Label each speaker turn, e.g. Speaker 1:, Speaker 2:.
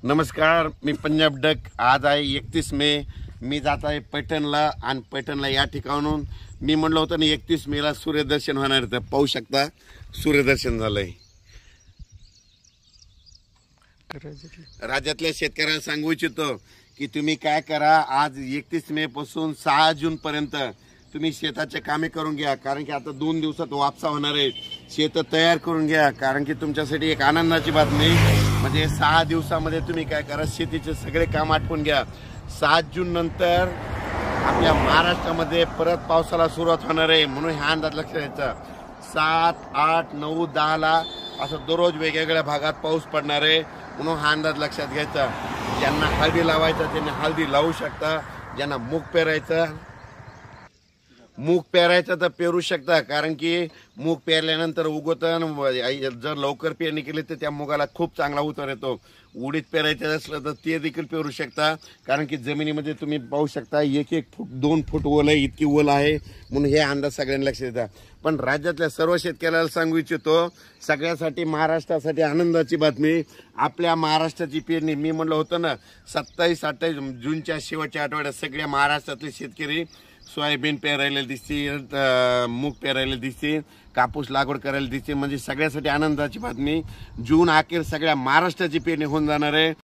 Speaker 1: नमस्कार, मी पंजाब डक। आज आहे 31 मे। मी जात आहे पैठणला आणि पैठणला या ठिकाणून मी म्हणलं होतं ना 31 मेला सूर्यदर्शन होणार आहे, तर पाहू शकता सूर्यदर्शन झालंय। राज्यातल्या शेतकऱ्यांना सांगू इच्छितो की तुम्ही काय करा, आज 31 मे पासून 6 जून पर्यंत तुम्ही शेताचे कामे करून घ्या, कारण की आता 2 दिवसात वापसा होणार आहे। शेत तयार करून घ्या, कारण की तुमच्यासाठी एक आनंदाची बातमी म्हणजे 6 दिवसामध्ये तुम्ही काय करा, शेतीचे सगळे काम आटपून घ्या। 7 जून नंतर आपल्या महाराष्ट्रामध्ये परत पावसाला सुरुवात होणार आहे, म्हणून हा अंदाज लक्षात घ्यायचा। 7, 8, 9, 10 ला असं दररोज वेगवेगळ्या भागात पाऊस पडणार आहे, म्हणून हा अंदाज लक्षात घ्यायचा। ज्यांना हळदी लावायचा त्यांनी हळदी लावू शकता, ज्यांना मूग पेरायचं तर पेरू शकता, कारण की मूग पेरल्यानंतर उगवतं। जर लवकर पेरणी केली तर त्या मुगाला खूप चांगला उतार येतो। उडीद पेरायचं असलं तर ते देखील पेरू शकता, कारण की जमिनीमध्ये तुम्ही पाहू शकता 1-1 फूट 2 फूट ओल आहे, इतकी ओल आहे, म्हणून हे अंदाज सगळ्यांना लक्षात येतात। पण राज्यातल्या सर्व शेतकऱ्याला सांगू इच्छितो, सगळ्यासाठी महाराष्ट्रासाठी आनंदाची बातमी। आपल्या महाराष्ट्राची पेरणी मी म्हणलं होतं ना 27-28 जूनच्या शेवटच्या आठवड्यात सगळ्या महाराष्ट्रातले शेतकरी सोयाबीन पेरायला दिसतील, मूग पेरायला दिसतील, कापूस लागवड करायला दिसतील, म्हणजे सगळ्यासाठी आनंदाची बातमी। जून अखेर सगळ्या महाराष्ट्राची पेरणी होऊन जाणार आहे।